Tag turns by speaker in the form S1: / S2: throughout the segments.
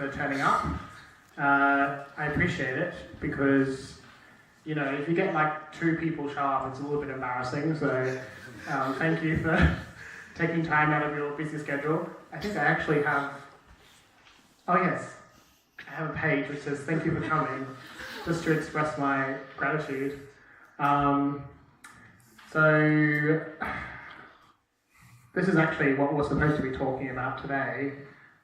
S1: for turning up. I appreciate it because, you know, if you get like 2 people show up, it's a little bit embarrassing. So thank you for taking time out of your busy schedule. I think I actually have, oh yes, I have a page which says thank you for coming, just to express my gratitude. So this is actually what we're supposed to be talking about today.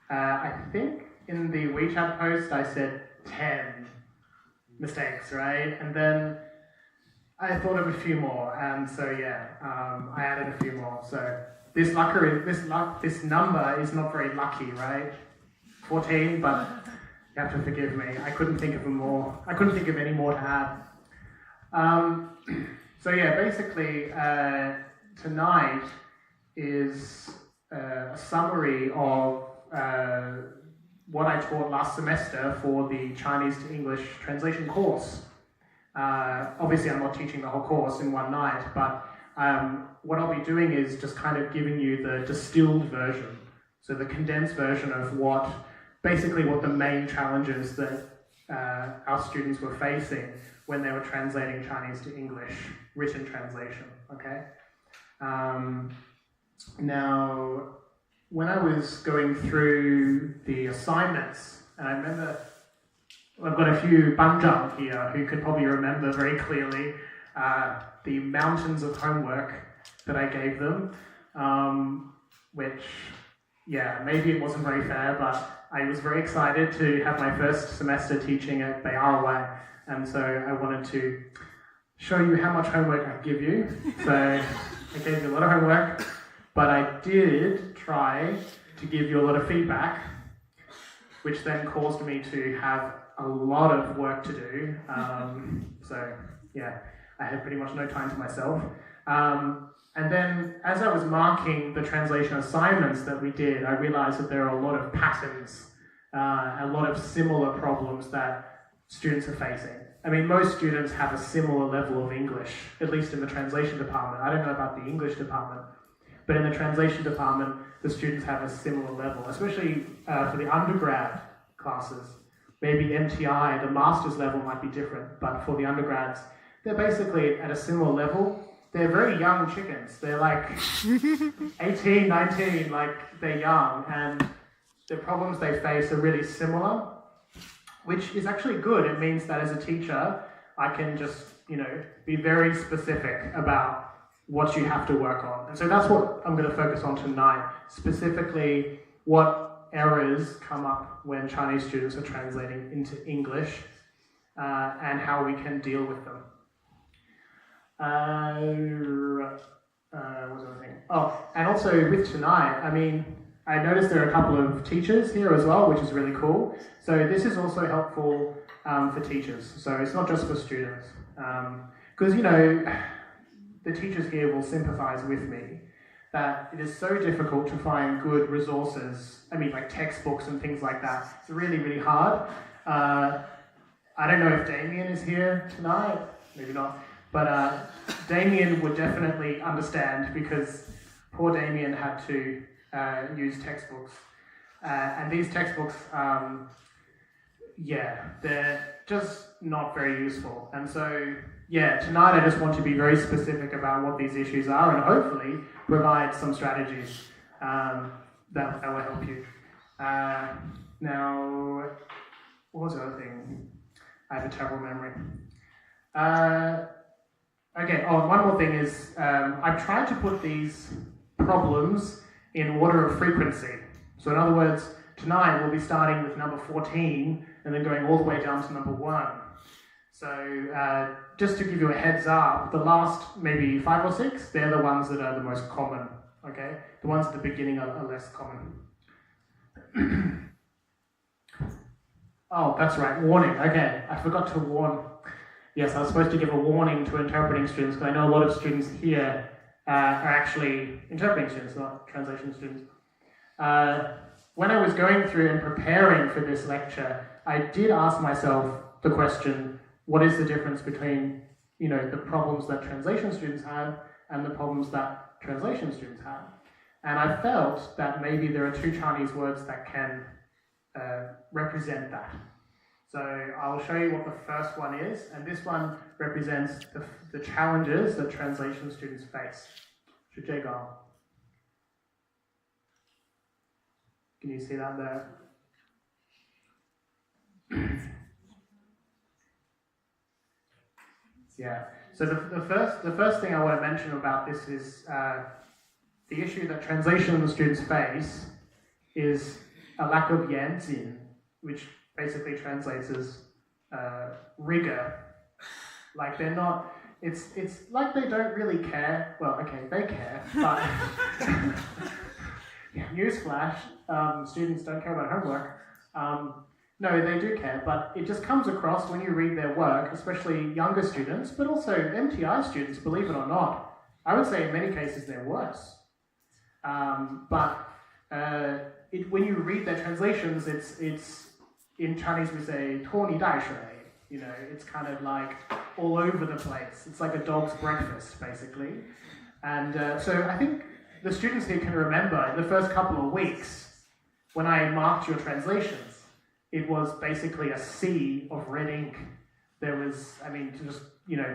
S1: I think in the WeChat post I said 10 mistakes, right? And then I thought of a few more, and so yeah, I added a few more. So this number is not very lucky, right? 14, but you have to forgive me. I couldn't think of any more to add. So yeah, basically tonight is a summary of what I taught last semester for the Chinese to English translation course. Obviously I'm not teaching the whole course in one night, but what I'll be doing is just kind of giving you the distilled version, so the condensed version of what the main challenges that our students were facing when they were translating Chinese to English, written translation, okay? Now, when I was going through the assignments, and I remember I've got a few banzhang here who could probably remember very clearly the mountains of homework that I gave them, which, yeah, maybe it wasn't very fair, but I was very excited to have my first semester teaching at Beijing, and so I wanted to show you how much homework I give you. So I gave you a lot of homework, but I did try to give you a lot of feedback, which then caused me to have a lot of work to do. So yeah, I had pretty much no time to myself. And then as I was marking the translation assignments that we did, I realized that there are a lot of patterns, a lot of similar problems that students are facing. I mean, most students have a similar level of English, at least in the translation department. I don't know about the English department, but in the translation department, the students have a similar level, especially for the undergrad classes. Maybe MTI, the master's level might be different, but for the undergrads, they're basically at a similar level. They're very young chickens. They're like 18, 19, like they're young, and the problems they face are really similar, which is actually good. It means that as a teacher, I can just, be very specific about what you have to work on. And so that's what I'm going to focus on tonight, specifically what errors come up when Chinese students are translating into English and how we can deal with them. What was the other thing? Oh, and also with tonight, I noticed there are a couple of teachers here as well, which is really cool. So this is also helpful for teachers. So it's not just for students. Because, the teachers here will sympathize with me that it is so difficult to find good resources. Like textbooks and things like that. It's really, really hard. I don't know if Damien is here tonight. Maybe not. But Damien would definitely understand because poor Damien had to use textbooks. And these textbooks, they're just not very useful. And so, tonight I just want to be very specific about what these issues are and hopefully provide some strategies that will help you. Now, what was the other thing? I have a terrible memory. One more thing is I've tried to put these problems in order of frequency. So in other words, tonight we'll be starting with number 14 and then going all the way down to number 1. So just to give you a heads up, the last maybe 5 or 6, they're the ones that are the most common, okay? The ones at the beginning are less common. Oh, that's right, warning, okay. I forgot to warn. Yes, I was supposed to give a warning to interpreting students because I know a lot of students here are actually interpreting students, not translation students. When I was going through and preparing for this lecture, I did ask myself the question, what is the difference between, the problems that translation students have and the problems that translation students have? And I felt that maybe there are 2 Chinese words that can represent that. So I'll show you what the first one is, and this one represents the challenges that translation students face. Can you see that there? Yeah. So the first thing I want to mention about this is the issue that translation students face is a lack of yanjin, which basically translates as rigor. Like they're not. It's like they don't really care. Well, okay, they care, but newsflash: students don't care about homework. No, they do care, but it just comes across when you read their work, especially younger students, but also MTI students, believe it or not. I would say in many cases they're worse. When you read their translations, it's in Chinese we say 拖泥带水, you know, it's kind of like all over the place. It's like a dog's breakfast, basically. And so I think the students here can remember in the first couple of weeks, when I marked your translations, it was basically a sea of red ink. There was, just,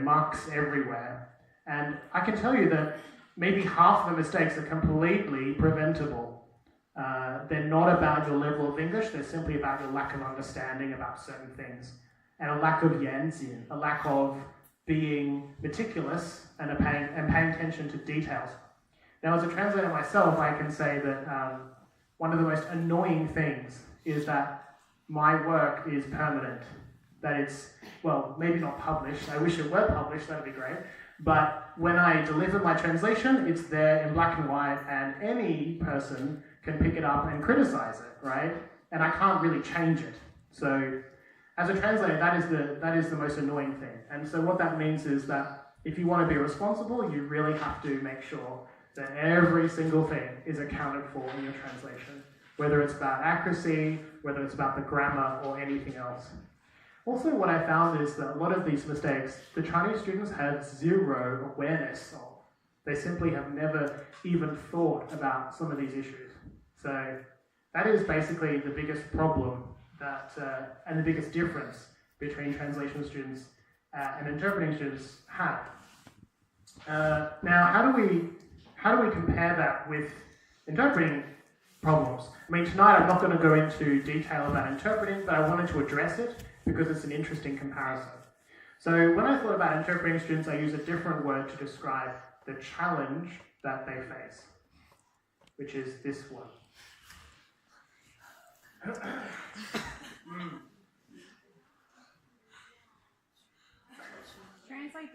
S1: marks everywhere. And I can tell you that maybe half of the mistakes are completely preventable. They're not about your level of English, they're simply about your lack of understanding about certain things. And a lack of yanjin, a lack of being meticulous and paying attention to details. Now, as a translator myself, I can say that one of the most annoying things is that my work is permanent. That it's, well, maybe not published. I wish it were published, that'd be great. But when I deliver my translation, it's there in black and white, and any person can pick it up and criticize it, right? And I can't really change it. So, as a translator, that is the most annoying thing. And so what that means is that if you want to be responsible, you really have to make sure that every single thing is accounted for in your translation, whether it's about accuracy, whether it's about the grammar, or anything else. Also, what I found is that a lot of these mistakes, the Chinese students have zero awareness of. They simply have never even thought about some of these issues. So that is basically the biggest problem and the biggest difference between translation students and interpreting students have. Now, how do we compare that with interpreting problems? Tonight I'm not going to go into detail about interpreting, but I wanted to address it because it's an interesting comparison. So when I thought about interpreting students, I used a different word to describe the challenge that they face, which is this one.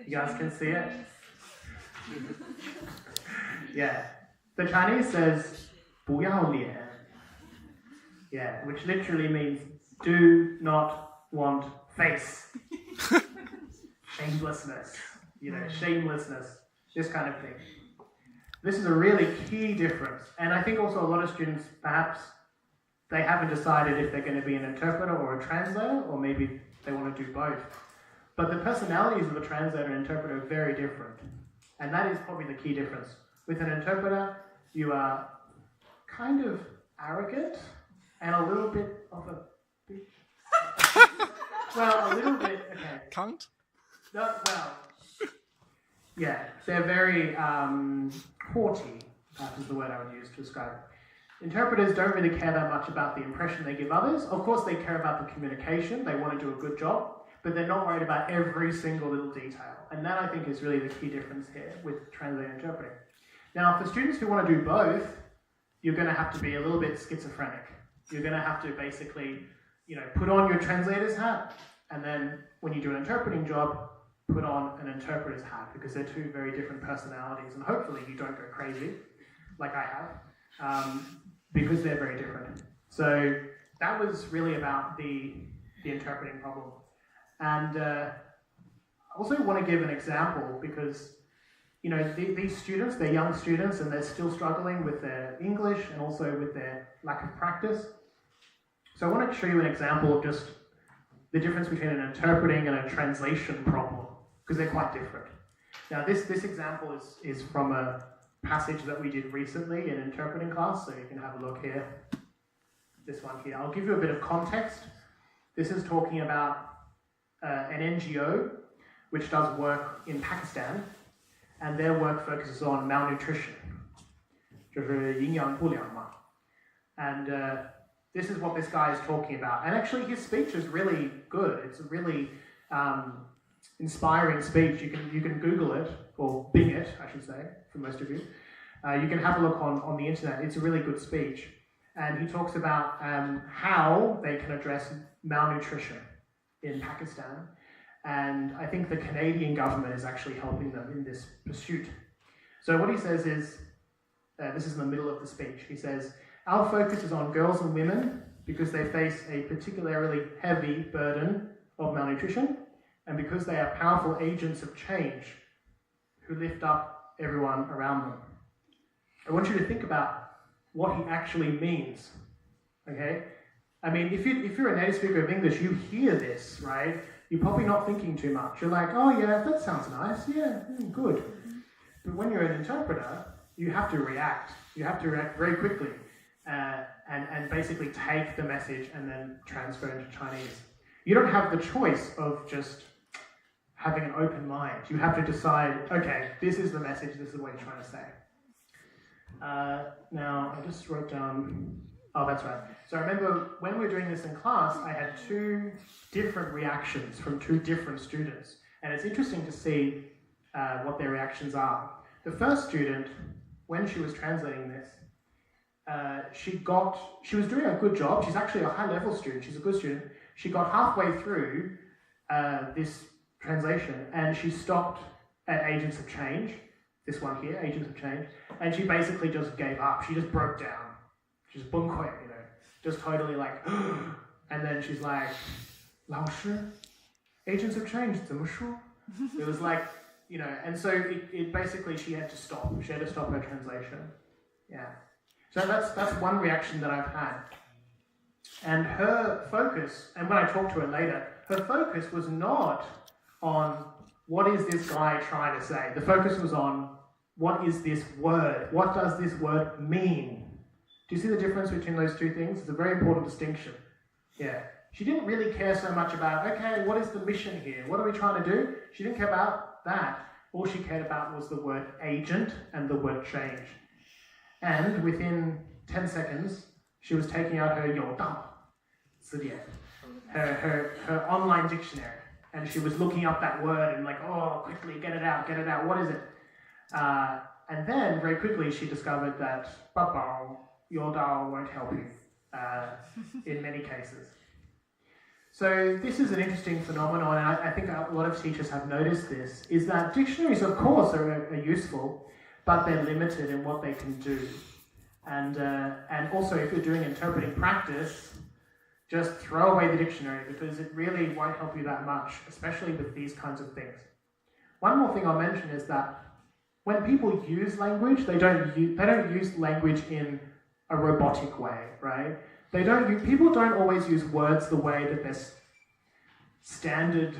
S1: You guys can see it? Yeah. The Chinese says 不要脸. Yeah, which literally means do not want face. Shamelessness. Shamelessness. This kind of thing. This is a really key difference. And I think also a lot of students, perhaps, they haven't decided if they're going to be an interpreter or a translator, or maybe they want to do both. But the personalities of a translator and interpreter are very different. And that is probably the key difference. With an interpreter, you are kind of arrogant and a little bit of a bitch. Well, a little bit, okay.
S2: Cunt?
S1: No, well, yeah, they're very haughty, perhaps is the word I would use to describe it. Interpreters don't really care that much about the impression they give others. Of course, they care about the communication. They want to do a good job, but they're not worried about every single little detail. And that, I think, is really the key difference here with translating and interpreting. Now, for students who want to do both, you're going to have to be a little bit schizophrenic. You're going to have to basically, put on your translator's hat, and then when you do an interpreting job, put on an interpreter's hat, because they're two very different personalities, and hopefully you don't go crazy, like I have, because they're very different. So that was really about the interpreting problem. And I also want to give an example, because these students, they're young students, and they're still struggling with their English and also with their lack of practice. So I want to show you an example of just the difference between an interpreting and a translation problem, because they're quite different. Now, this example is from a passage that we did recently in interpreting class, so you can have a look here. this one here. I'll give you a bit of context. This is talking about an NGO which does work in Pakistan, and their work focuses on malnutrition. 就是营养不良嘛. And this is what this guy is talking about. And actually his speech is really good. It's a really inspiring speech. You can Google it, or Bing it, I should say, for most of you. You can have a look on the internet. It's a really good speech. And he talks about how they can address malnutrition in Pakistan. And I think the Canadian government is actually helping them in this pursuit. So what he says is, this is in the middle of the speech, he says, our focus is on girls and women because they face a particularly heavy burden of malnutrition and because they are powerful agents of change who lift up everyone around them. I want you to think about what he actually means, okay? I mean, if you're a native speaker of English, you hear this, right? You're probably not thinking too much. You're like, oh yeah, that sounds nice, yeah, good. But when you're an interpreter, you have to react. You have to react very quickly and basically take the message and then transfer into Chinese. You don't have the choice of just having an open mind. You have to decide, okay, this is the message, this is what you're trying to say. Now, I just wrote down, oh, that's right. So I remember when we were doing this in class, I had two different reactions from two different students. And it's interesting to see what their reactions are. The first student, when she was translating this, she was doing a good job. She's actually a high-level student. She's a good student. She got halfway through this translation and she stopped at Agents of Change, this one here, Agents of Change, and she basically just gave up. She just broke down. She just 崩溃, you know, just totally like, and then she's like, 老师, Agents of Change, 怎么说? It was like, you know, and so it basically she had to stop. She had to stop her translation. Yeah. So that's one reaction that I've had. And her focus, and when I talked to her later, her focus was not on what is this guy trying to say. The focus was on what is this word? What does this word mean? Do you see the difference between those two things? It's a very important distinction. Yeah. She didn't really care so much about, okay, what is the mission here? What are we trying to do? She didn't care about that. All she cared about was the word agent and the word change. And within 10 seconds, she was taking out her 有道词典, her online dictionary. And she was looking up that word and like, oh, quickly, get it out, what is it? And then, very quickly, she discovered that 爸爸, 有道 won't help you in many cases. So this is an interesting phenomenon, and I think a lot of teachers have noticed this, is that dictionaries, of course, are useful, but they're limited in what they can do. And also, if you're doing interpreting practice, just throw away the dictionary because it really won't help you that much, especially with these kinds of things. One more thing I'll mention is that when people use language, they don't use language in a robotic way, right? People don't always use words the way that their standard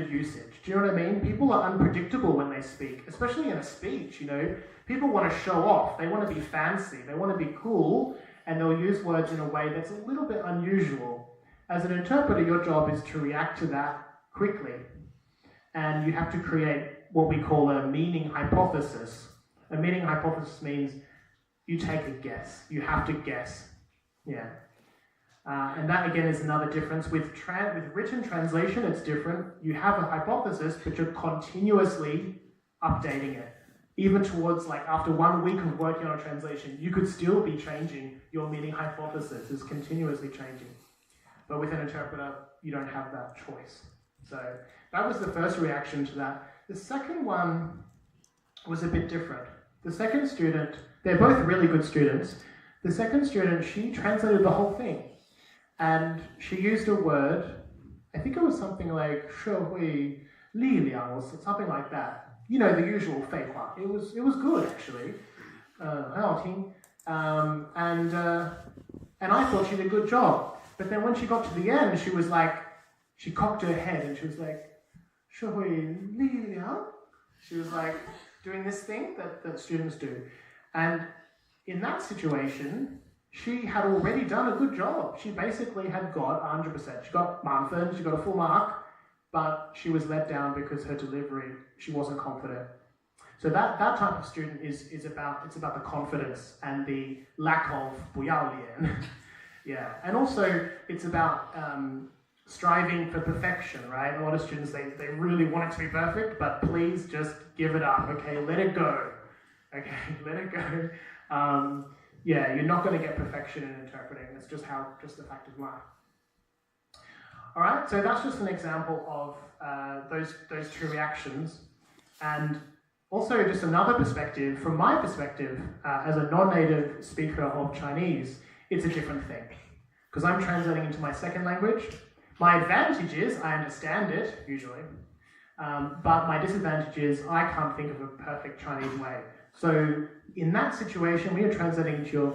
S1: usage. Do you know what I mean? People are unpredictable when they speak, especially in a speech, you know. People want to show off, they want to be fancy, they want to be cool, and they'll use words in a way that's a little bit unusual. As an interpreter, your job is to react to that quickly. And you have to create what we call a meaning hypothesis. A meaning hypothesis means you take a guess. You have to guess. Yeah. And that, again, is another difference. With written translation, it's different. You have a hypothesis, but you're continuously updating it. Even towards, like, after 1 week of working on a translation, you could still be changing your meaning hypothesis. It's continuously changing. But with an interpreter, you don't have that choice. So that was the first reaction to that. The second one was a bit different. The second student, they're both really good students. The second student, she translated the whole thing. And she used a word, I think it was something like 社会力量 or something like that. You know, the usual 废话. It was good, actually. 很好听. And I thought she did a good job. But then when she got to the end, she was like, she cocked her head and she was like, 社会力量? She was like doing this thing that students do. And in that situation, she had already done a good job. She basically had got 100%. She got 满分, she got a full mark, but she was let down because her delivery, she wasn't confident. So that type of student is about the confidence and the lack of 不要脸. Yeah, and also it's about striving for perfection, right? A lot of students, they really want it to be perfect, but please just give it up, okay? Let it go, okay? Let it go. Yeah, you're not going to get perfection in interpreting. It's just the fact of life. All right, so that's just an example of those two reactions, and also just another perspective. From my perspective, as a non-native speaker of Chinese, it's a different thing because I'm translating into my second language. My advantage is I understand it usually, but my disadvantage is I can't think of a perfect Chinese way. So in that situation, when you're translating into your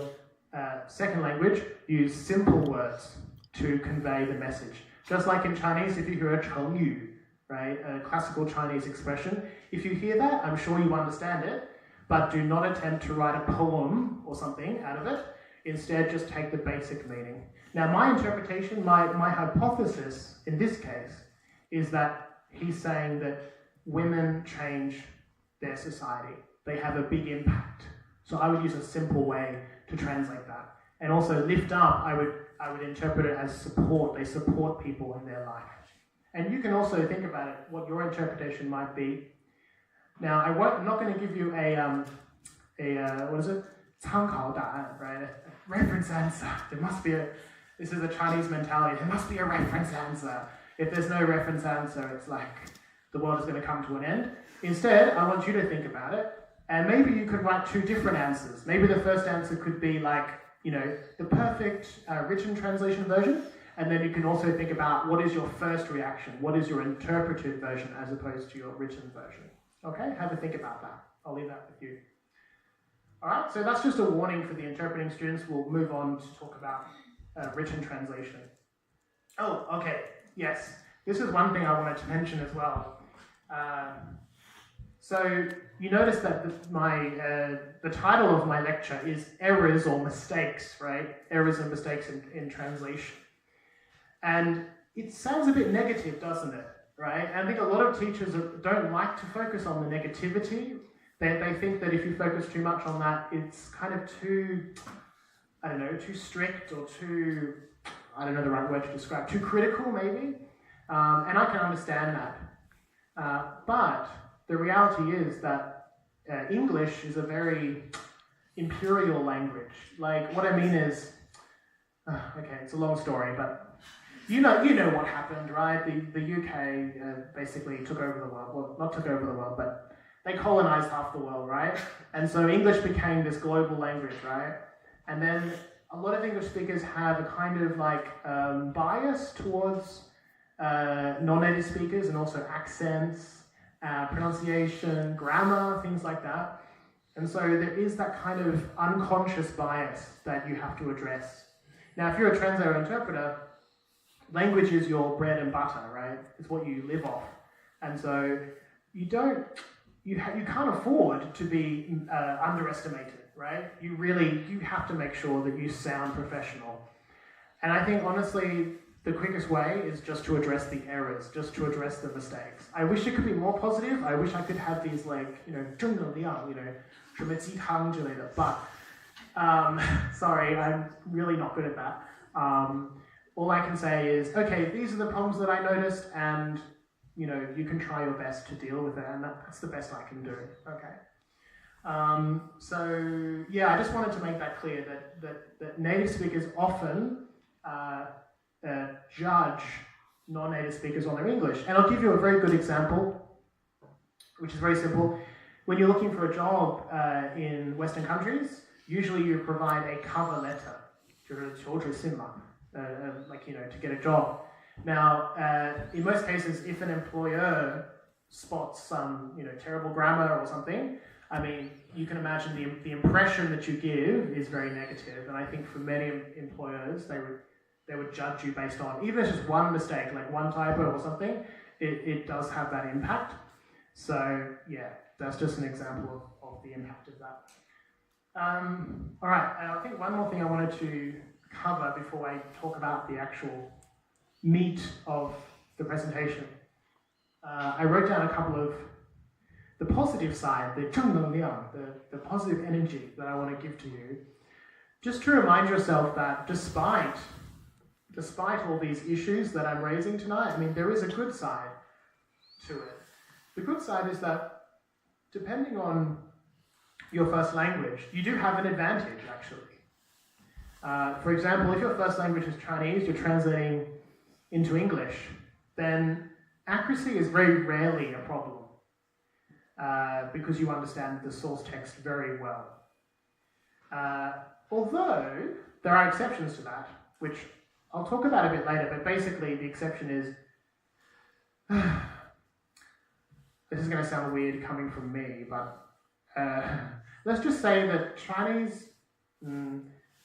S1: second language, use simple words to convey the message. Just like in Chinese, if you hear a 成语, right, a classical Chinese expression, if you hear that, I'm sure you understand it, but do not attempt to write a poem or something out of it. Instead, just take the basic meaning. Now, my interpretation, my hypothesis in this case, is that he's saying that women change their society. They have a big impact. So I would use a simple way to translate that. And also lift up, I would interpret it as support. They support people in their life. And you can also think about it, what your interpretation might be. Now, I'm not going to give you a what is it? 参考答案, right? A reference answer. This is a Chinese mentality. There must be a reference answer. If there's no reference answer, it's like the world is going to come to an end. Instead, I want you to think about it. And maybe you could write two different answers. Maybe the first answer could be like, the perfect written translation version. And then you can also think about what is your first reaction? What is your interpreted version as opposed to your written version? Okay, have a think about that. I'll leave that with you. All right, so that's just a warning for the interpreting students. We'll move on to talk about written translation. Oh, okay, yes. This is one thing I wanted to mention as well. So you notice that the title of my lecture is Errors or Mistakes, right? Errors and mistakes in translation. And it sounds a bit negative, doesn't it? Right? And I think a lot of teachers don't like to focus on the negativity. They think that if you focus too much on that, it's kind of too strict or too, I don't know the right word to describe, too critical maybe. And I can understand that. But the reality is that English is a very imperial language. Like, what I mean is, okay, it's a long story, but you know what happened, right? The UK basically took over the world. Well, not took over the world, but they colonized half the world, right? And so English became this global language, right? And then a lot of English speakers have a kind of like bias towards non-native speakers, and also accents, pronunciation, grammar, things like that. And so there is that kind of unconscious bias that you have to address. Now, if you're a translator or interpreter, language is your bread and butter, right? It's what you live off. And so you can't afford to be underestimated, right? You have to make sure that you sound professional. And I think, honestly, the quickest way is just to address the errors, just to address the mistakes. I wish it could be more positive. I wish I could have these, like, 正能量, 什么鸡汤之类的, but sorry, I'm really not good at that. All I can say is, okay, these are the problems that I noticed, and you can try your best to deal with it, and that's the best I can do. Okay. So yeah, I just wanted to make that clear that native speakers often judge non-native speakers on their English, and I'll give you a very good example, which is very simple. When you're looking for a job in Western countries, usually you provide a cover letter, 就是求职信嘛, to get a job. Now, in most cases, if an employer spots some, terrible grammar or something, I mean, you can imagine the impression that you give is very negative. And I think for many employers, they would judge you based on, even if it's just one mistake, like one typo or something, it does have that impact. So, yeah, that's just an example of the impact of that. All right, I think one more thing I wanted to cover before I talk about the actual meat of the presentation. I wrote down a couple of the positive side, the 正能量, the positive energy that I want to give to you, just to remind yourself that despite all these issues that I'm raising tonight, I mean, there is a good side to it. The good side is that depending on your first language, you do have an advantage, actually. For example, if your first language is Chinese, you're translating into English, then accuracy is very rarely a problem because you understand the source text very well. Although there are exceptions to that, which I'll talk about a bit later, but basically the exception is, this is going to sound weird coming from me, but let's just say that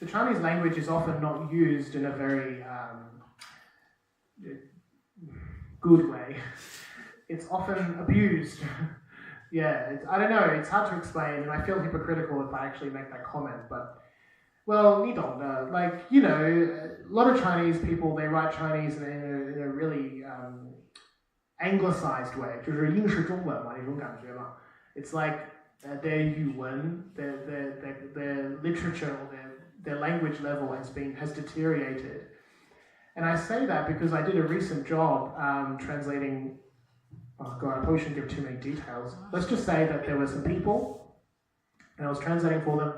S1: the Chinese language is often not used in a very good way. It's often abused. Yeah, I don't know, it's hard to explain, and I feel hypocritical if I actually make that comment, but, well, you don't know. Like, you know, a lot of Chinese people, they write Chinese in a really anglicized way. 就是英式中文嘛, 那种感觉嘛. It's like their 语文, their literature, or their language level has deteriorated. And I say that because I did a recent job translating, oh god, I probably shouldn't give too many details. Let's just say that there were some people, and I was translating for them,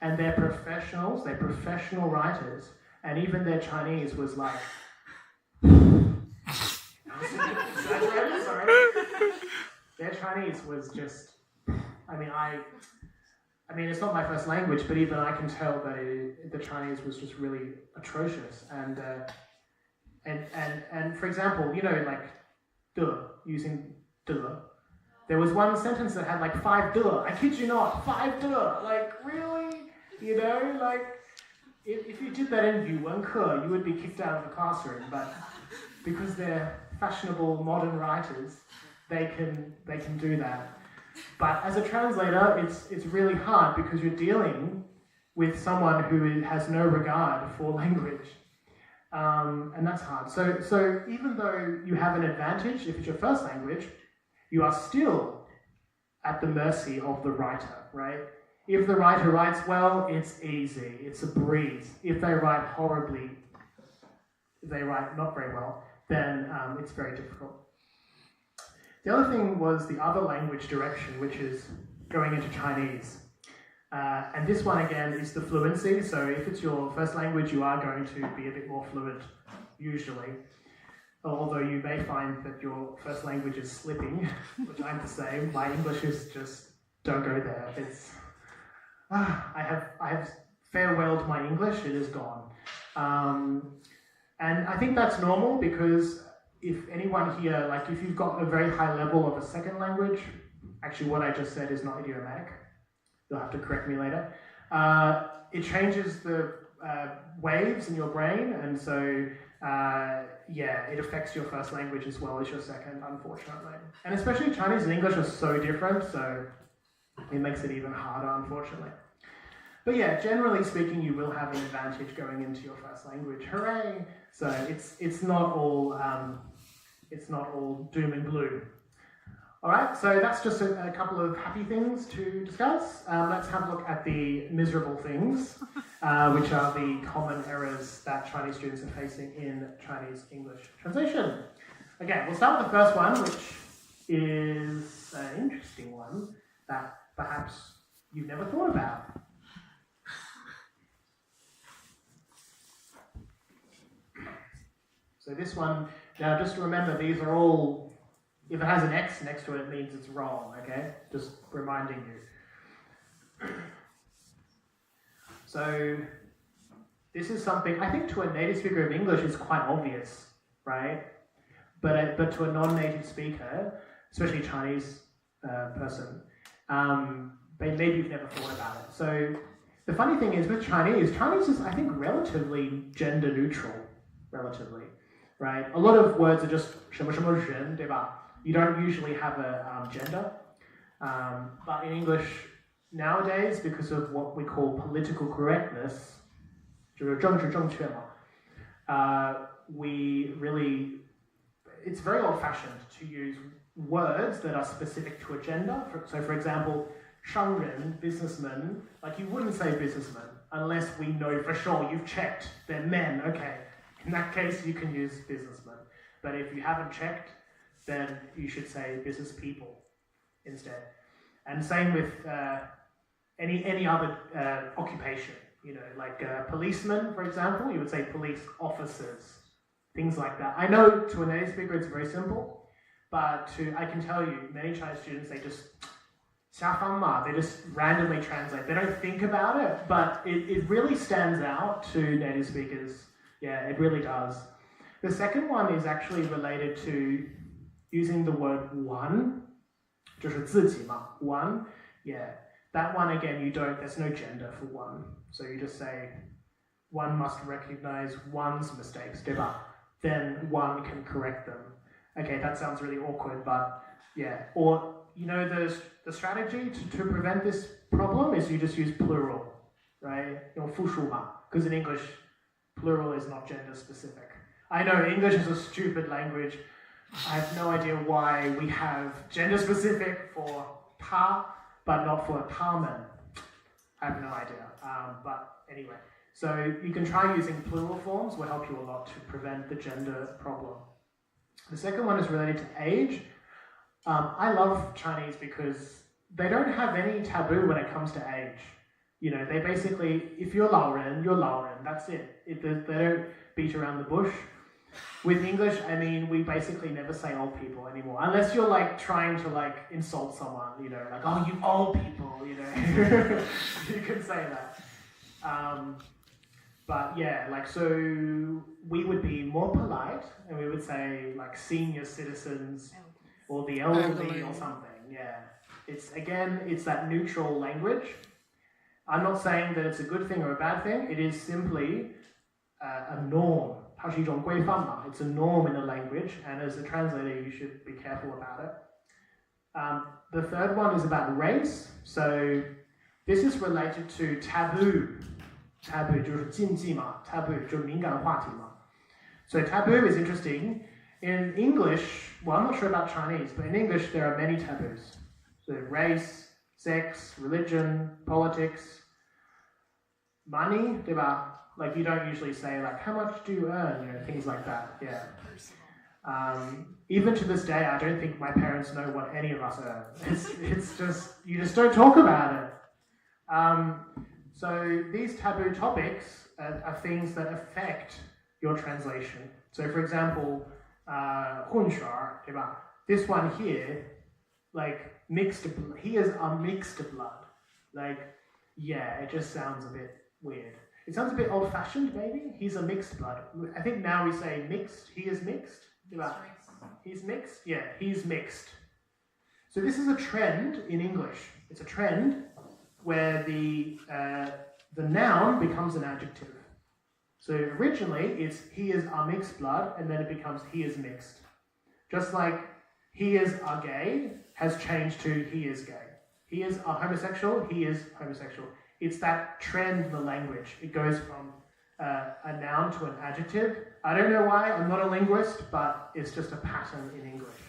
S1: and they're professionals, they're professional writers, and even their Chinese was like, exaggerated, sorry. Their Chinese was just, I mean, it's not my first language, but even I can tell that the Chinese was just really atrocious. And for example, you know, like, using 的. There was one sentence that had like 5 de. I kid you not, 5 de. Like, really? You know, like, if you did that in 语文课, you would be kicked out of the classroom. But because they're fashionable modern writers, they can do that. But as a translator, it's really hard because you're dealing with someone who has no regard for language. And that's hard. So even though you have an advantage, if it's your first language, you are still at the mercy of the writer, right? If the writer writes well, it's easy. It's a breeze. If they write horribly, if they write not very well, then it's very difficult. The other thing was the other language direction, which is going into Chinese. And this one, again, is the fluency. So if it's your first language, you are going to be a bit more fluent, usually. Although you may find that your first language is slipping, which I'm the same. My English is just, don't go there. It's, I have farewelled my English, it is gone. And I think that's normal because if anyone here, like if you've got a very high level of a second language, actually what I just said is not idiomatic. You'll have to correct me later. It changes the waves in your brain, and so yeah, it affects your first language as well as your second, unfortunately. And especially Chinese and English are so different, so it makes it even harder, unfortunately. But yeah, generally speaking, you will have an advantage going into your first language. Hooray! So it's not all doom and gloom. All right, so that's just a couple of happy things to discuss. Let's have a look at the miserable things, which are the common errors that Chinese students are facing in Chinese-English translation. Okay, we'll start with the first one, which is an interesting one that perhaps you've never thought about. So this one, now just remember, these are all, if it has an X next to it, it means it's wrong, okay? Just reminding you. So this is something, I think to a native speaker of English is quite obvious, right? But to a non-native speaker, especially a Chinese person, maybe you've never thought about it. So the funny thing is with Chinese is, I think, relatively gender neutral, relatively, right? A lot of words are just 什么什么人, 对吧? You don't usually have a gender, but in English, nowadays, because of what we call political correctness, 就是政治正确嘛, we really, it's very old-fashioned to use words that are specific to a gender. So, for example, 商人, businessman, like you wouldn't say businessman unless we know for sure you've checked they're men. Okay, in that case you can use businessman. But if you haven't checked, then you should say business people instead. And same with any other occupation. You know, like policemen, for example, you would say police officers, things like that. I know to a native speaker it's very simple, but I can tell you, many Chinese students, they just randomly translate. They don't think about it, but it really stands out to native speakers. Yeah, it really does. The second one is actually related to using the word one, 就是自己嘛, one, yeah. That one again, there's no gender for one. So you just say, one must recognize one's mistakes, 对吧? Then one can correct them. Okay, that sounds really awkward, but yeah. Or, you know, the strategy to prevent this problem is you just use plural, right? 用复数嘛, because in English, plural is not gender specific. I know English is a stupid language. I have no idea why we have gender specific for 他, but not for 他们. I have no idea. But anyway, so you can try using plural forms, will help you a lot to prevent the gender problem. The second one is related to age. I love Chinese because they don't have any taboo when it comes to age. You know, they basically, if you're 老人, you're 老人, that's it. They don't beat around the bush. With English, I mean, we basically never say old people anymore, unless you're like trying to like insult someone, you know, like, oh, you old people, you know, you can say that. But yeah, like, so we would be more polite and we would say like senior citizens or the elderly or something. Yeah, it's that neutral language. I'm not saying that it's a good thing or a bad thing. It is simply a norm. 它是一种规范嘛. It's a norm in the language, and as a translator, you should be careful about it. The third one is about race. So this is related to taboo. Taboo 就是禁忌嘛. Taboo 就是敏感话题嘛. So taboo is interesting. In English, well, I'm not sure about Chinese, but in English there are many taboos. So race, sex, religion, politics, money, 对吧? Like you don't usually say like, how much do you earn? You know, things like that. Yeah. Even to this day, I don't think my parents know what any of us earn. It's just, you just don't talk about it. So these taboo topics are things that affect your translation. So for example, 混血儿, 对吧? This one here, like mixed, he is a mixed blood. Like, yeah, it just sounds a bit weird. It sounds a bit old-fashioned, maybe. He's a mixed blood. I think now we say mixed. He is mixed. He's mixed? Yeah, he's mixed. So this is a trend in English. It's a trend where the noun becomes an adjective. So originally, it's he is a mixed blood, and then it becomes he is mixed. Just like he is a gay has changed to he is gay. He is a homosexual, he is homosexual. It's that trend in the language. It goes from a noun to an adjective. I don't know why, I'm not a linguist, but it's just a pattern in English.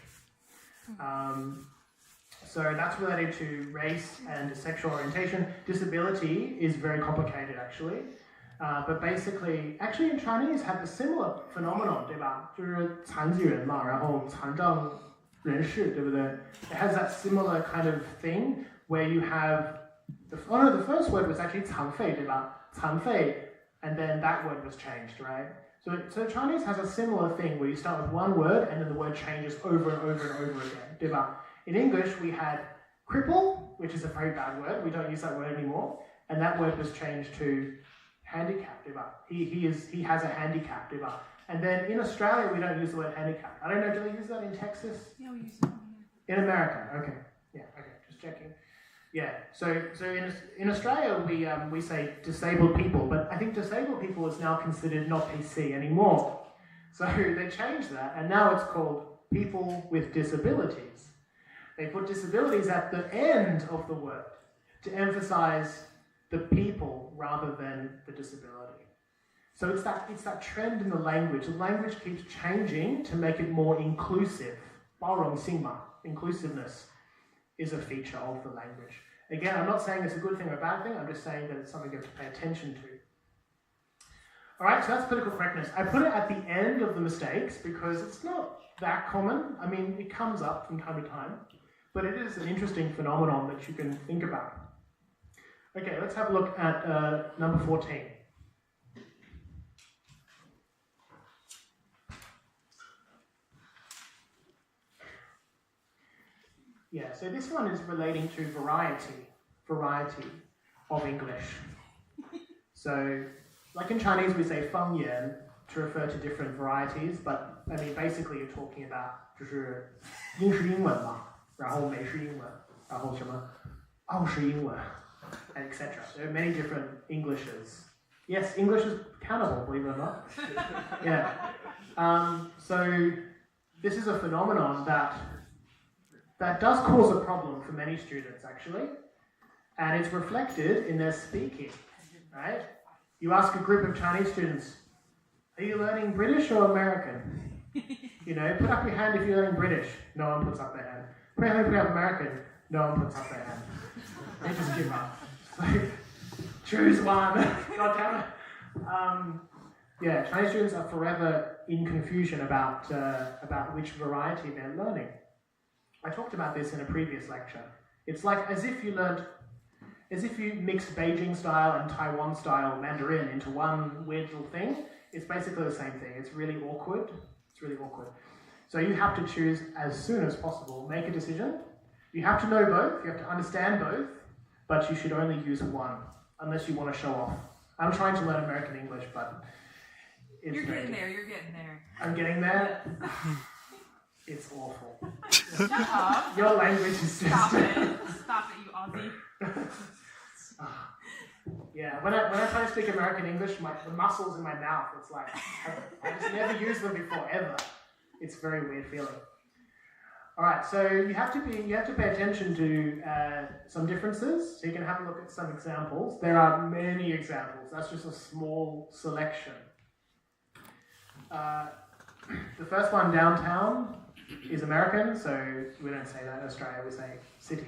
S1: So that's related to race and sexual orientation. Disability is very complicated actually. But basically, actually in Chinese have a similar phenomenon, 对吧? 就是残疾人嘛, 然后残障人士, 对不对? It has that similar kind of thing where you have the first word was actually 残废, 对吧? 残废, and then that word was changed, right? So Chinese has a similar thing where you start with one word and then the word changes over and over and over again, 对吧? In English, we had cripple, which is a very bad word. We don't use that word anymore, and that word was changed to handicap, 对吧? He has a handicap, 对吧? And then in Australia, we don't use the word handicap. I don't know, do they use that in Texas?
S2: Yeah, we use it.
S1: In America, okay. Yeah, okay, just checking. Yeah, so in Australia, we say disabled people, but I think disabled people is now considered not PC anymore. So they changed that, and now it's called people with disabilities. They put disabilities at the end of the word. to emphasize the people rather than the disability. So it's that trend in the language. The language keeps changing to make it more inclusive. 包容性嘛, inclusiveness is a feature of the language. Again, I'm not saying it's a good thing or a bad thing, I'm just saying that it's something you have to pay attention to. Alright, so that's political correctness. I put it at the end of the mistakes because it's not that common. I mean, it comes up from time to time, but it is an interesting phenomenon that you can think about. Okay, let's have a look at number 14. Yeah, so this one is relating to variety of English. So, like in Chinese we say 方言 to refer to different varieties, but I mean basically you're talking about 就是英式英文嘛，然后美式英文，然后什么澳式英文 and etc. There are many different Englishes. Yes, English is cannibal, believe it or not. Yeah. So this is a phenomenon that does cause a problem for many students actually, and it's reflected in their speaking, right? You ask a group of Chinese students, are you learning British or American? You know, put up your hand if you're learning British. No one puts up their hand. Put your hand if you're American. No one puts up their hand. They just give up. So, choose one. God damn it. Yeah, Chinese students are forever in confusion about which variety they're learning. I talked about this in a previous lecture. It's like as if you mixed Beijing style and Taiwan style Mandarin into one weird little thing. It's basically the same thing. It's really awkward. So you have to choose as soon as possible. Make a decision. You have to know both. You have to understand both. But you should only use one, unless you want to show off. I'm trying to learn American English, but
S2: You're getting there.
S1: I'm getting there. It's awful.
S2: Shut up.
S1: Your language is just...
S2: Stop it, you Aussie.
S1: Yeah, when I try to speak American English, the muscles in my mouth, it's like, I just never used them before, ever. It's a very weird feeling. Alright, so you have to pay attention to some differences, so you can have a look at some examples. There are many examples, that's just a small selection. The first one, downtown, is American, so we don't say that in Australia, we say city.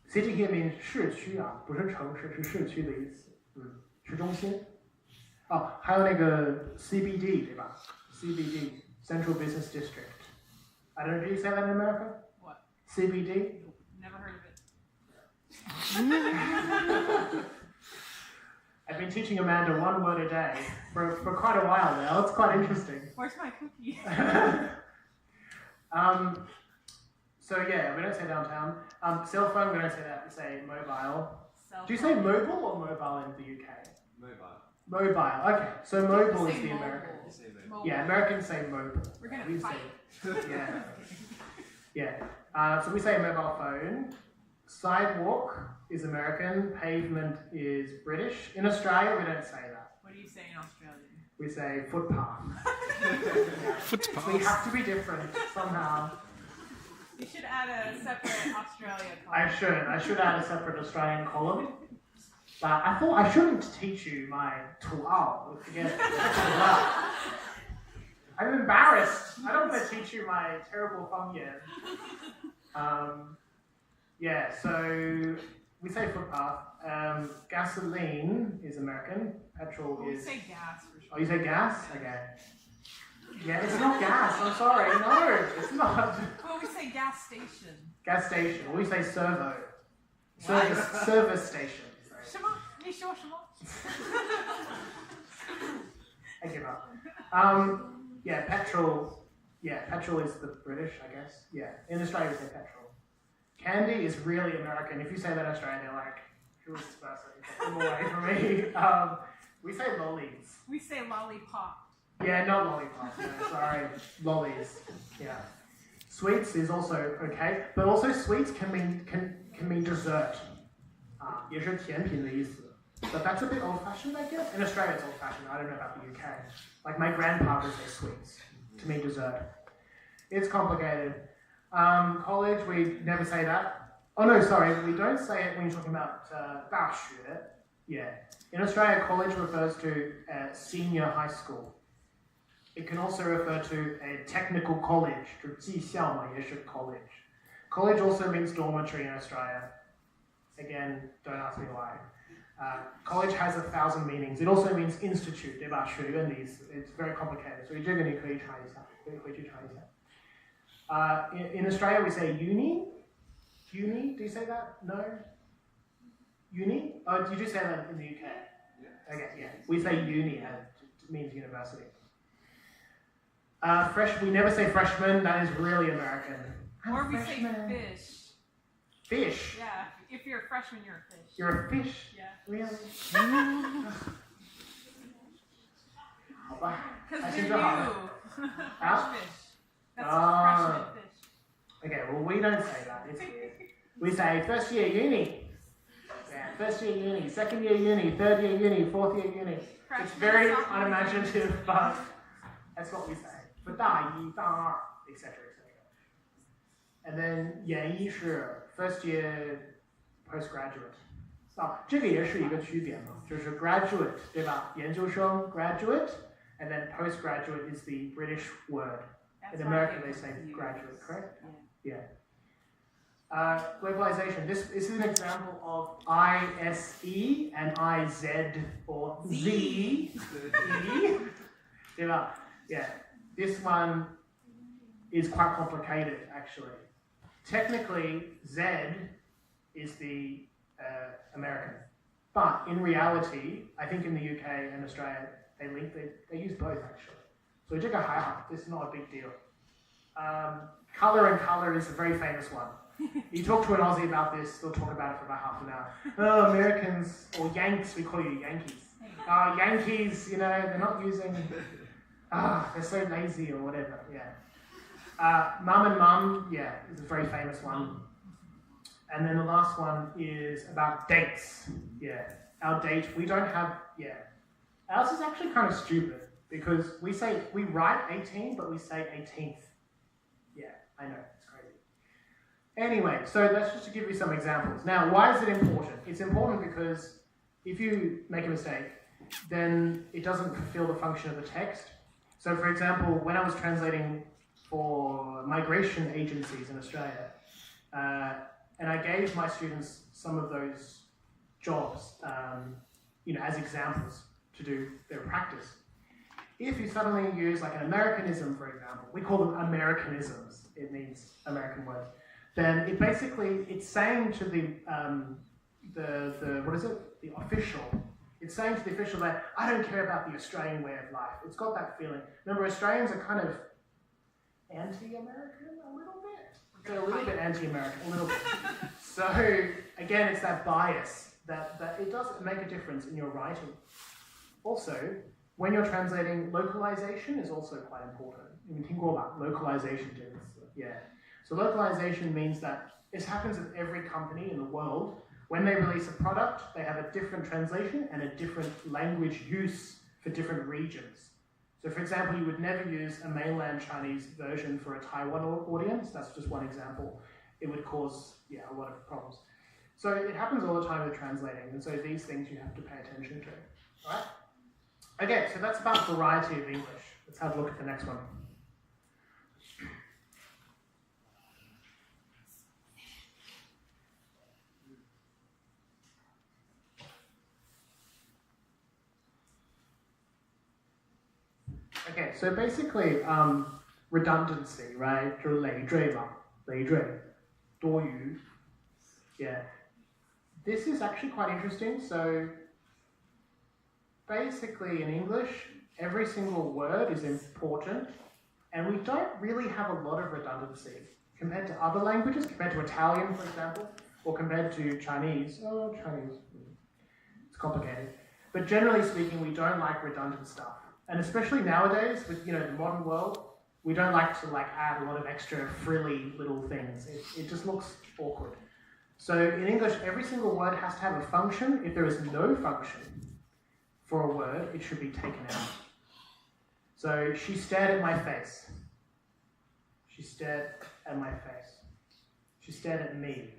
S1: City here means 市区啊，不是城市，是市区的意思，市中心。哦，还有那个 CBD 对吧 ？CBD, Central Business District. I don't know, do you say that in America?
S2: What?
S1: CBD?
S2: Never heard of it.
S1: I've been teaching Amanda one word a day for quite a while now. It's quite interesting.
S2: Where's my cookie?
S1: So yeah, we don't say downtown. Cell phone, we don't say that. We say mobile. Do you say
S2: phone.
S1: mobile or mobile in the UK?
S3: Mobile.
S1: Okay. So mobile
S2: Say
S1: is the
S2: mobile.
S1: American.
S2: Mobile.
S1: Yeah, Americans say mobile.
S2: We're gonna
S1: We
S2: fight.
S1: say yeah. So we say mobile phone. Sidewalk is American. Pavement is British. In Australia, we don't say that.
S2: What do you say in Australia?
S1: We say footpath.
S4: Footpath.
S1: We have to be different somehow.
S2: You should add a separate Australia column.
S1: I should add a separate Australian column. But I thought I shouldn't teach you my tuao. I'm embarrassed. I don't want to teach you my terrible fangyan. Yeah, so we say footpath. Gasoline is American. Petrol
S2: We
S1: is...
S2: say gas for sure.
S1: Oh, you say gas? Okay. Yeah, it's not gas. I'm sorry. No, it's not.
S2: Well, we say gas station.
S1: Gas station. Or we say servo.
S2: What?
S1: Service station. Sorry.
S2: 什么？你说什么？
S1: I give up. Yeah, petrol. Yeah, petrol is the British, I guess. Yeah, in Australia we say petrol. Candy is really American. If you say that in Australia, they're like, who is this person? Get them away from me. We say lollies.
S2: We say lollipop.
S1: Yeah, not lollipop. No, sorry, lollies. Yeah. Sweets is also okay, but also sweets can mean dessert. 也是甜品的意思. But that's a bit old-fashioned, I guess. In Australia, it's old-fashioned. I don't know about the UK. Like my grandpa would say sweets to mean dessert. It's complicated. College, we never say that. Oh no, sorry, we don't say it when you're talking about 大学. Yeah. In Australia, college refers to senior high school. It can also refer to a technical college, 就技校嘛，也是 college. College also means dormitory in Australia. Again, don't ask me why. College has 1,000 meanings. It also memeans institute, 对吧？学院的意思. It's very complicated. 所以这个你可以查一下，可以回去查一下。In Australia, we say uni. Uni, do you say that? No? Uni? Oh, you do say that in the UK? Yeah. Okay, yeah. We say uni, and it means university. We never say freshman, that is really American.
S2: Or we say fish.
S1: Fish?
S2: Yeah, if you're a freshman, you're a fish.
S1: You're a fish?
S2: Yeah.
S1: Really?
S2: Because you're new. Fresh fish. That's freshman fish.
S1: Okay, well we don't say that. We say first year uni. Yeah, first year uni, second year uni, third year uni, fourth year uni. It's very unimaginative, but that's what we say. For 大一、大二, etc., etc. And then 研一是 first year postgraduate. 这个也是一个区别嘛，就是 graduate, 对吧？研究生 graduate, and then postgraduate is the British word. In America, they say graduate, correct? Yeah. Globalization. This is an example of ISE and IZ or Z. Yeah. This one is quite complicated, actually. Technically, Z is the American, but in reality, I think in the UK and Australia, they use both actually. So 这个还好, this is not a big deal. Color and color is a very famous one. You talk to an Aussie about this, they'll talk about it for about half an hour. Oh, Americans, or Yanks, we call you Yankees. Yankees, you know, they're not using, they're so lazy or whatever, yeah. Mum and Mum, yeah, is a very famous one. And then the last one is about dates, yeah. Our date, we don't have, yeah. Ours is actually kind of stupid because we write 18, but we say 18th. Yeah, I know, it's crazy. Anyway, so that's just to give you some examples. Now, why is it important? It's important because if you make a mistake, then it doesn't fulfill the function of the text. So, for example, when I was translating for migration agencies in Australia, and I gave my students some of those jobs, as examples to do their practice. If you suddenly use like an Americanism, for example, we call them Americanisms, it means American words, then it's saying to the official, it's saying to the official that I don't care about the Australian way of life. It's got that feeling. Remember, Australians are kind of anti-American a little bit. They're a little bit anti-American, a little bit. So again, it's that bias that it does make a difference in your writing. Also, when you're translating, localization is also quite important. I mean, think about localization. Yeah. So localization means that this happens with every company in the world. When they release a product, they have a different translation and a different language use for different regions. So for example, you would never use a mainland Chinese version for a Taiwan audience. That's just one example. It would cause, a lot of problems. So it happens all the time with translating. And so these things you have to pay attention to. All right? Okay, so that's about variety of English. Let's have a look at the next one. Okay, so basically, redundancy, right? 就是累赘嘛，累赘，多余. Yeah. This is actually quite interesting. So basically, in English, every single word is important, and we don't really have a lot of redundancy compared to other languages, compared to Italian, for example, or compared to Chinese. Oh, Chinese. It's complicated. But generally speaking, we don't like redundant stuff. And especially nowadays, with the modern world, we don't like to add a lot of extra frilly little things. It just looks awkward. So in English, every single word has to have a function. If there is no function for a word, it should be taken out. So she stared at my face. She stared at my face. She stared at me.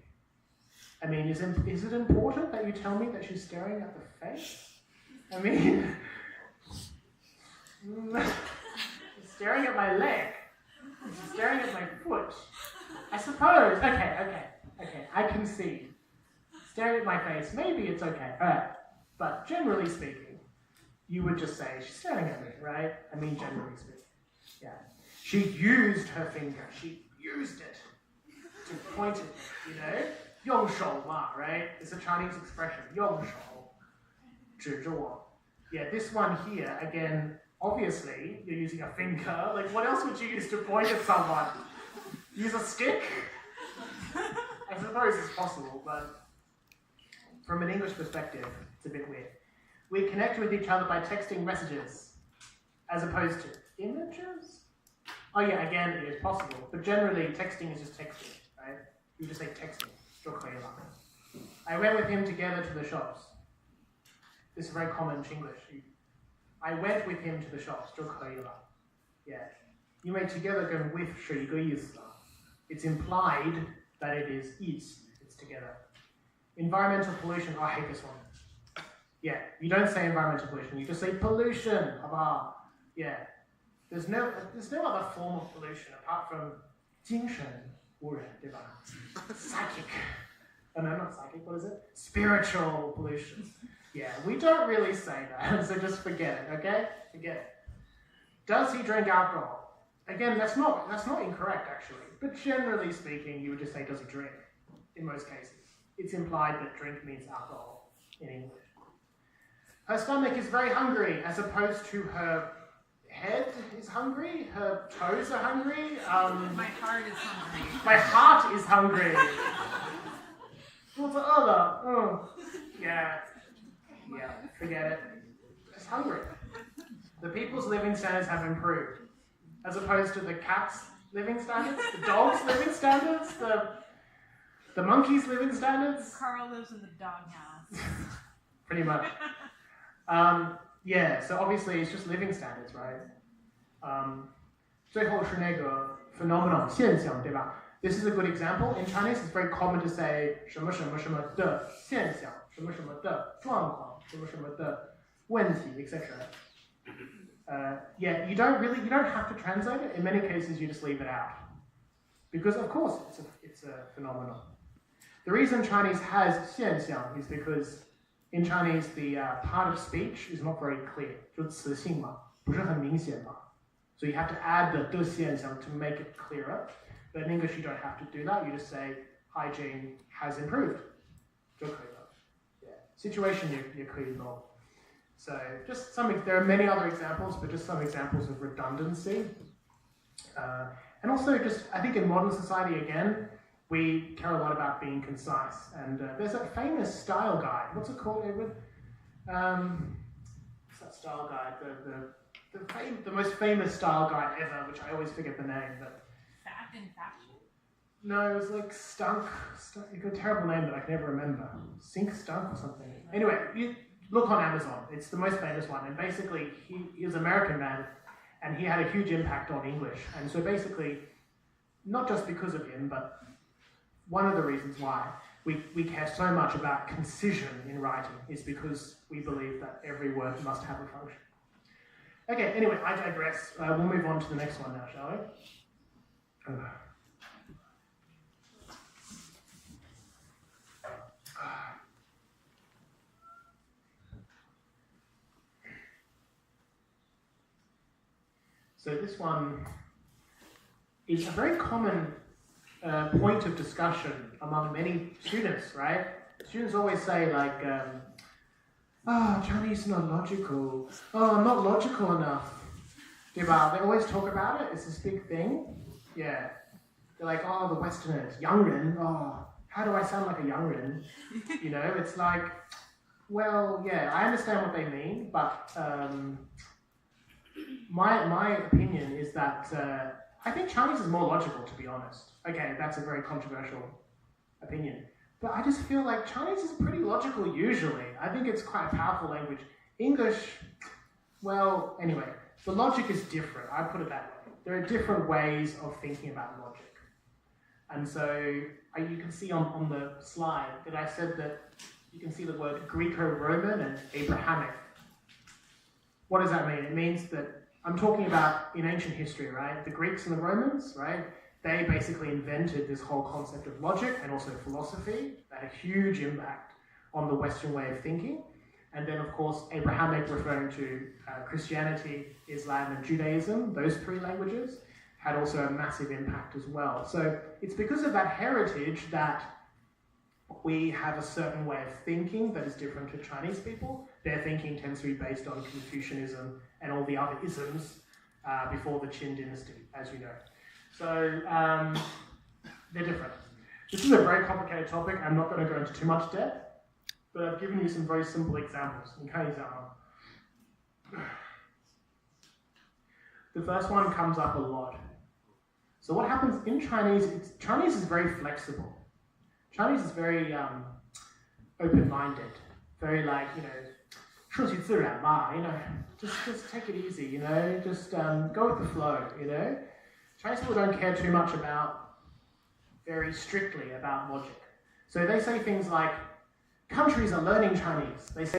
S1: I mean, is it important that you tell me that she's staring at the face? I mean, she's staring at my leg. She's staring at my foot. I suppose. Okay. I concede. Staring at my face, maybe it's okay. Alright. But generally speaking, you would just say, she's staring at me, right? I mean, generally speaking. Yeah. She used her finger. She used it to point at me, you know? 用手嘛, right? It's a Chinese expression. 用手指着我. Yeah, this one here, again, obviously, you're using a finger. Like, what else would you use to point at someone? Use a stick? I suppose it's possible, but from an English perspective, it's a bit weird. We connect with each other by texting messages, as opposed to images? Oh yeah, again, it is possible, but generally, texting is just texting, right? You just say texting. I went with him together to the shops. This is very common English. I went with him to the shops. 就可以了. Yeah. 因为 together 跟 with 是一个意思. It's implied that it is it's together. Environmental pollution. Oh, I hate this one. Yeah, you don't say environmental pollution. You just say pollution. Yeah. There's no other form of pollution apart from 精神污染, 对吧? Psychic. Oh no, not psychic. What is it? Spiritual pollution. Yeah, we don't really say that, so just forget it, okay? Forget it. Does he drink alcohol? Again, that's not incorrect actually, but generally speaking, you would just say, does he drink? In most cases, it's implied that drink means alcohol in English. Her stomach is very hungry, as opposed to her head is hungry, her toes are hungry.
S2: My heart is hungry.
S1: My heart is hungry. 肚子饿了. Yeah, forget it. It's hungry. The people's living standards have improved, as opposed to the cat's living standards, the dog's living standards, the monkey's living standards.
S2: Carl lives in the doghouse.
S1: Pretty much. Yeah, so obviously it's just living standards, right? 最后是那个 phenomenon 现象, 对吧? This is a good example. In Chinese, it's very common to say 什么什么什么的现象, 什么什么的状况, 什么什么的问题, etc. Yeah, you don't have to translate it. In many cases, you just leave it out. Because, of course, it's a phenomenon. The reason Chinese has 现象 is because in Chinese, the part of speech is not very clear. 就词性嘛, 不是很明显嘛. So you have to add the 的现象 to make it clearer. But in English, you don't have to do that. You just say, hygiene has improved. 就可以了. Yeah. Situation 也可以咯. So there are many other examples, but just some examples of redundancy. And also I think in modern society, again, we care a lot about being concise. And there's a famous style guide. What's it called, Edward? What's that style guide? The most famous style guide ever, which I always forget the name. But
S2: Fact and fashion?
S1: no, it was like Stunk. It's a terrible name that I can never remember. Sink Stunk or something. Anyway, you look on Amazon. It's the most famous one. And basically, he was an American man, and he had a huge impact on English. And so basically, not just because of him, but one of the reasons why we care so much about concision in writing is because we believe that every word must have a function. Okay, anyway, I digress. We'll move on to the next one now, shall we? So this one is a very common point of discussion among many students, right? Students always say like, Chinese is not logical. Oh, I'm not logical enough. They always talk about it. It's this big thing. Yeah. They're like, oh, the Westerners, 洋人. Oh, how do I sound like a 洋人? You know, it's like, well, yeah, I understand what they mean, but my opinion is that I think Chinese is more logical, to be honest. Okay, that's a very controversial opinion. But I just feel like Chinese is pretty logical usually. I think it's quite a powerful language. English, well, anyway, the logic is different. I put it that way. There are different ways of thinking about logic. And so you can see on the slide that I said that you can see the word Greco-Roman and Abrahamic. What does that mean? It means that I'm talking about in ancient history, right? The Greeks and the Romans, right? They basically invented this whole concept of logic and also philosophy. That had a huge impact on the Western way of thinking. And then, of course, Abrahamic, referring to Christianity, Islam, and Judaism, those three languages, had also a massive impact as well. So it's because of that heritage that we have a certain way of thinking that is different to Chinese people. Their thinking tends to be based on Confucianism and all the other isms before the Qin dynasty, as you know. So they're different. This is a very complicated topic. I'm not going to go into too much depth, but I've given you some very simple examples. The first one comes up a lot. So what happens in Chinese, Chinese is very flexible. Chinese is very open-minded, very like,顺其自然嘛, just take it easy, just go with the flow, Chinese people don't care too much very strictly about logic. So they say things like, countries are learning Chinese. They say